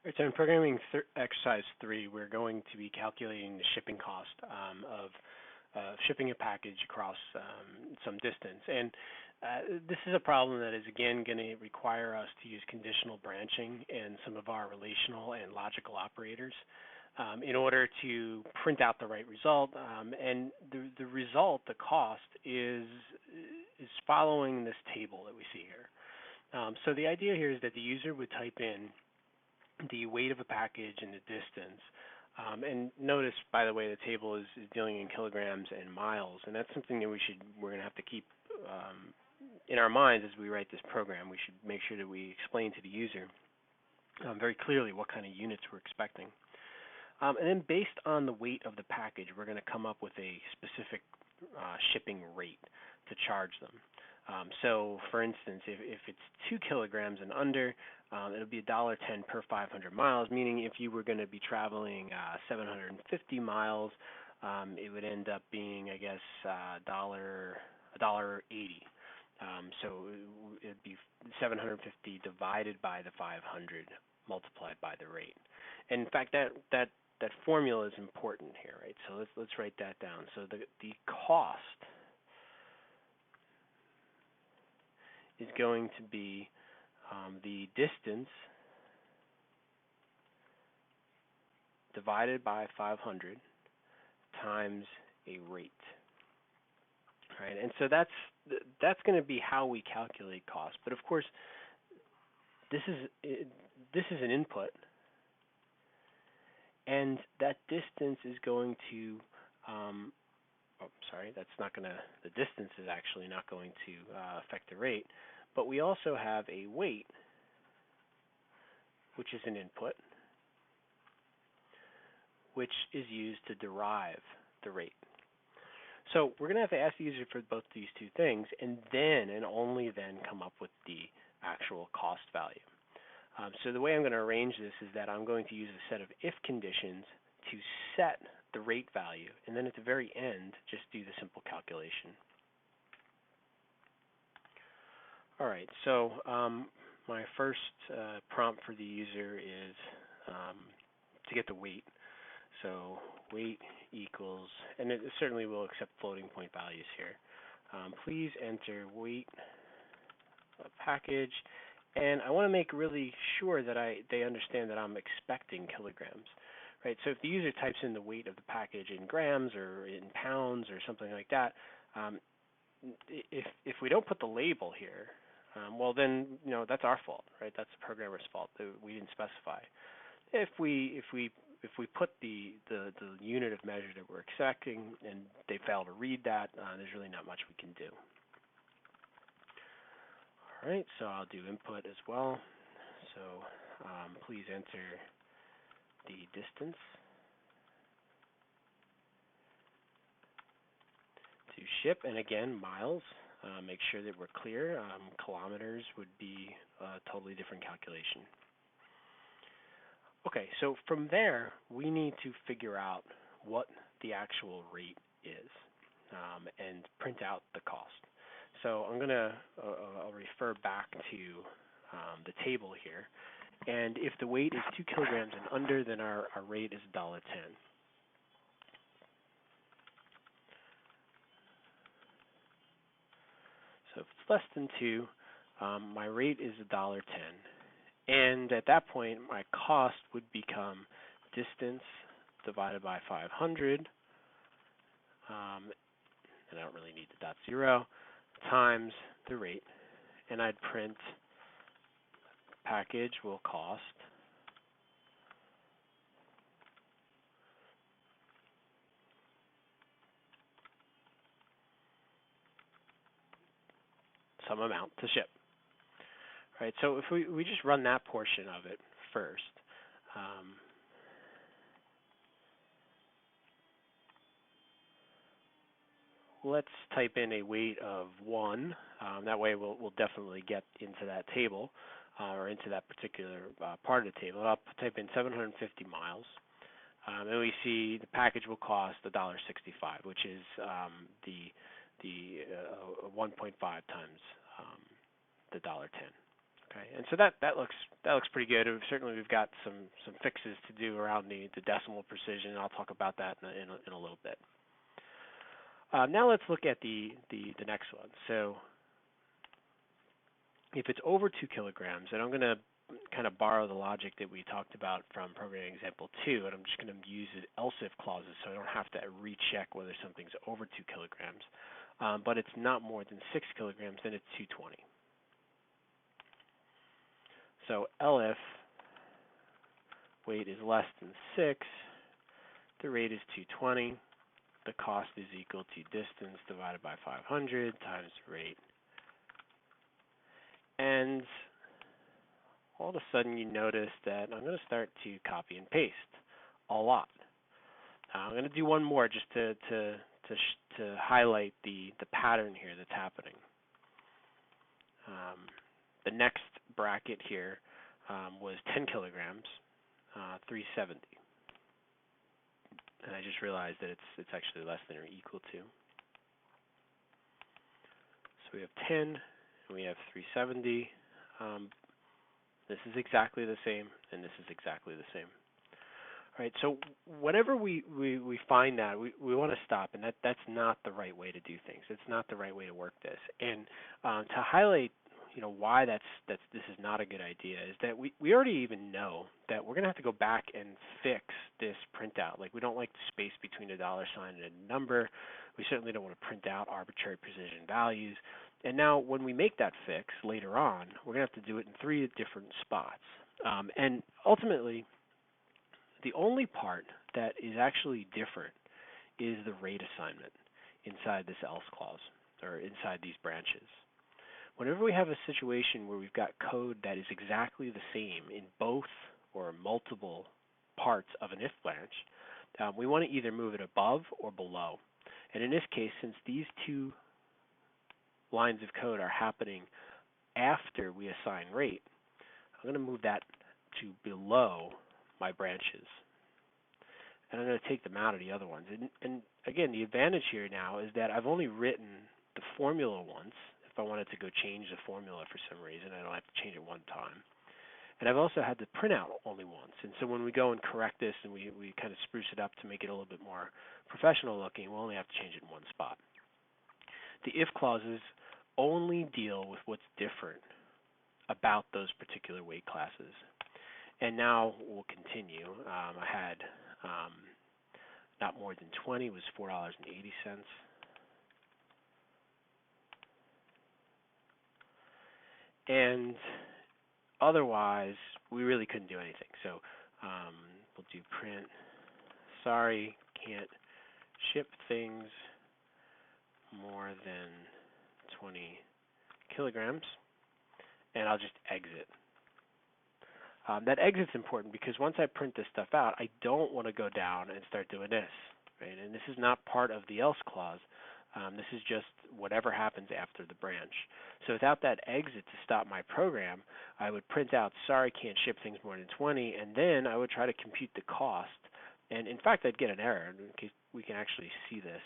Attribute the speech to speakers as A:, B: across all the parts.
A: Right, so in programming exercise 3, we're going to be calculating the shipping cost of shipping a package across some distance. And this is a problem that is, again, going to require us to use conditional branching and some of our relational and logical operators in order to print out the right result. And the result, the cost, is following this table that we see here. So the idea here is that the user would type in the weight of a package and the distance. And notice, by the way, the table is dealing in kilograms and miles, and that's something that we're going to have to keep in our minds as we write this program. We should make sure that we explain to the user very clearly what kind of units we're expecting. And then based on the weight of the package, we're going to come up with a specific shipping rate to charge them. So, for instance, if it's 2 kilograms and under, it'll be $1.10 per 500 miles, meaning if you were going to be traveling 750 miles, it would end up being, I guess, $1.80. So it'd be 750 divided by the 500 multiplied by the rate. And in fact, that formula is important here, right? So let's write that down. So the cost is going to be the distance divided by 500 times a rate. Right, and so that's going to be how we calculate cost. But of course, this is an input, and that distance is going to that's not going to, the distance is actually not going to affect the rate, but we also have a weight, which is an input, which is used to derive the rate. So we're going to have to ask the user for both these two things, and then, and only then, come up with the actual cost value. So the way I'm going to arrange this is that I'm going to use a set of if conditions to set the rate value, and then at the very end, just do the simple calculation. All right, so my first prompt for the user is to get the weight. So weight equals, and it certainly will accept floating point values here. Please enter weight of package, and I want to make really sure that they understand that I'm expecting kilograms. Right, so if the user types in the weight of the package in grams or in pounds or something like that, if we don't put the label here, well then that's our fault, right? That's the programmer's fault that we didn't specify. If we put the unit of measure that we're expecting and they fail to read that, there's really not much we can do. All right, so I'll do input as well. So please enter the distance to ship, and again, miles. Make sure that we're clear. Kilometers would be a totally different calculation. Okay, so from there, we need to figure out what the actual rate is and print out the cost. So I'm I'll refer back to the table here. And if the weight is 2 kilograms and under, then our rate is $1.10. So if it's less than 2, my rate is $1.10. And at that point, my cost would become distance divided by 500, and I don't really need the .0, times the rate. And I'd print package will cost some amount to ship. Right, so if we just run that portion of it first, let's type in a weight of 1. That way we'll definitely get into that table or into that particular part of the table. I'll type in 750 miles, and we see the package will cost $1.65, which is the 1.5 times the $1.10. Okay, and so that looks pretty good. Certainly, we've got some fixes to do around the decimal precision. I'll talk about that in a little bit. Now let's look at the next one. So if it's over 2 kilograms, and I'm going to kind of borrow the logic that we talked about from programming example 2, and I'm just going to use the else if clauses so I don't have to recheck whether something's over 2 kilograms. But it's not more than 6 kilograms, then it's 220. So elif weight is less than 6, the rate is 220, the cost is equal to distance divided by 500 times rate. And all of a sudden you notice that I'm going to start to copy and paste a lot. I'm going to do one more just to highlight the pattern here that's happening. The next bracket here was 10 kilograms, 370. And I just realized that it's actually less than or equal to. So we have 10 and we have 370. This is exactly the same, and this is exactly the same. All right, so whenever we find that, we want to stop, and that's not the right way to do things. It's not the right way to work this. And to highlight, why this is not a good idea is that we already even know that we're going to have to go back and fix this printout. Like, we don't like the space between a dollar sign and a number. We certainly don't want to print out arbitrary precision values. And now when we make that fix later on, we're going to have to do it in 3 different spots. And ultimately, the only part that is actually different is the rate assignment inside this else clause, or inside these branches. Whenever we have a situation where we've got code that is exactly the same in both or multiple parts of an if branch, we want to either move it above or below. And in this case, since these 2 lines of code are happening after we assign rate, I'm going to move that to below my branches. And I'm going to take them out of the other ones. And again, the advantage here now is that I've only written the formula once. If I wanted to go change the formula for some reason, I don't have to change it one time. And I've also had the printout only once. And so when we go and correct this and we kind of spruce it up to make it a little bit more professional looking, we'll only have to change it in one spot. The if clauses only deal with what's different about those particular weight classes. And now we'll continue. I had not more than 20 was $4.80. And otherwise, we really couldn't do anything. So we'll do print, sorry, can't ship things more than 20 kilograms, and I'll just exit. That exit's important because once I print this stuff out, I don't want to go down and start doing this, right? And this is not part of the else clause. This is just whatever happens after the branch. So without that exit to stop my program, I would print out, sorry, can't ship things more than 20, and then I would try to compute the cost. And in fact, I'd get an error. In case we can actually see this.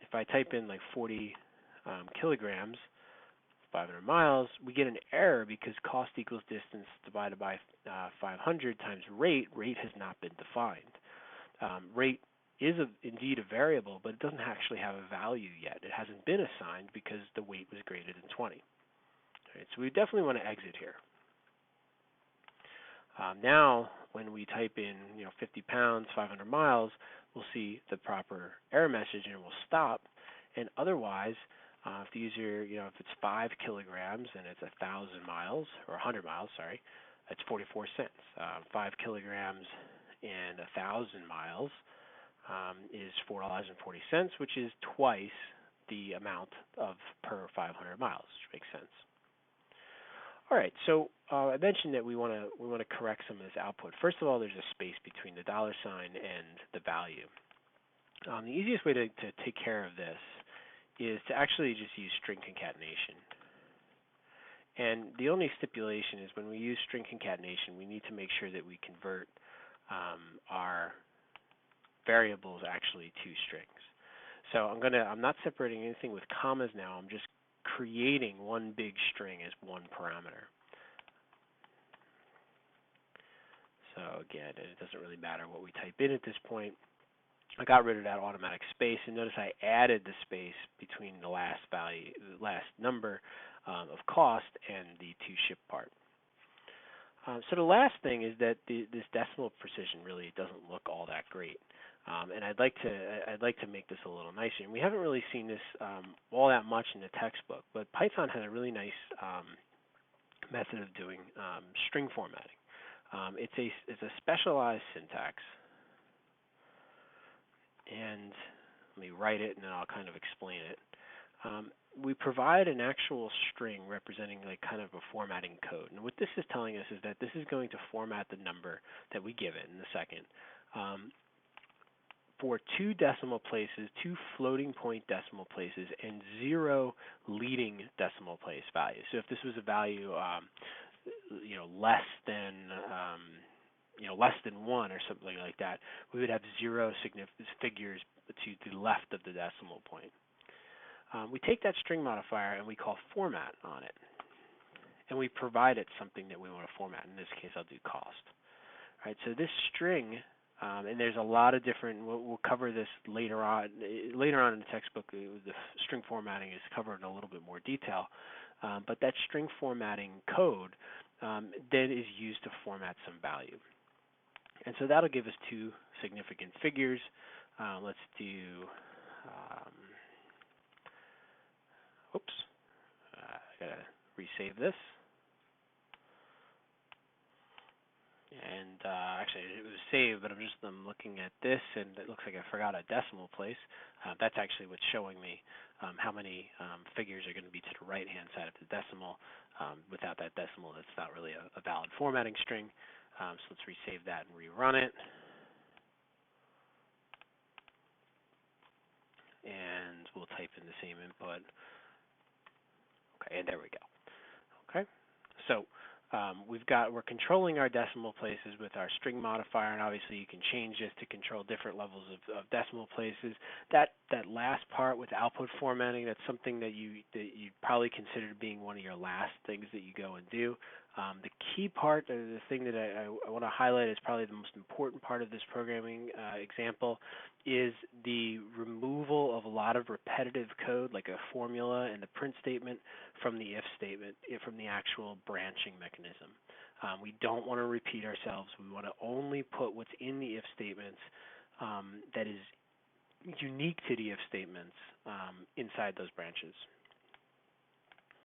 A: If I type in like 40 kilograms, 500 miles, we get an error because cost equals distance divided by 500 times rate. Rate has not been defined. Rate is indeed a variable, but it doesn't actually have a value yet. It hasn't been assigned because the weight was greater than 20. All right, so we definitely want to exit here. Now, when we type in 50 pounds, 500 miles, we'll see the proper error message and we'll stop. And otherwise, if the user, if it's 5 kilograms and it's 1,000 miles, or 100 miles, sorry, that's 44 cents. 5 kilograms and 1,000 miles is $4.40, which is twice the amount of per 500 miles, which makes sense. All right, so I mentioned that we want to correct some of this output. First of all, there's a space between the dollar sign and the value. The easiest way to take care of this is to actually just use string concatenation. And the only stipulation is when we use string concatenation, we need to make sure that we convert our variables actually to strings. So I'm not separating anything with commas now. I'm just creating one big string as one parameter. again, it doesn't really matter what we type in at this point. I got rid of that automatic space, and notice I added the space between the last value, the last number of cost, and the to ship part. So the last thing is that this decimal precision really doesn't look all that great, and I'd like to make this a little nicer. And we haven't really seen this all that much in the textbook, but Python has a really nice method of doing string formatting. It's a specialized syntax, and let me write it, and then I'll kind of explain it. We provide an actual string representing like kind of a formatting code. And what this is telling us is that this is going to format the number that we give it in a second for 2 decimal places, 2 floating point decimal places, and 0 leading decimal place values. So if this was a value, less than 1 or something like that, we would have 0 figures to the left of the decimal point. We take that string modifier and we call format on it, and we provide it something that we want to format. In this case, I'll do cost. All right, so this string, and there's a lot of different. We'll cover this later on. Later on in the textbook, the string formatting is covered in a little bit more detail. But that string formatting code then is used to format some value, and so that'll give us 2 significant figures. Let's do. Oops, I gotta resave this. And actually, it was saved, but I'm looking at this, and it looks like I forgot a decimal place. That's actually what's showing me how many figures are going to be to the right-hand side of the decimal. Without that decimal, that's not really a valid formatting string. So let's resave that and rerun it. And we'll type in the same input. Okay, and there we go. Okay, so we're controlling our decimal places with our string modifier, and obviously you can change this to control different levels of decimal places. That last part with output formatting, that's something that you'd probably consider being one of your last things that you go and do. The key part, the thing that I want to highlight is probably the most important part of this programming example, is the removal of a lot of repetitive code, like a formula and the print statement, from the if statement, from the actual branching mechanism. We don't want to repeat ourselves. We want to only put what's in the if statements that is unique to the if statements inside those branches.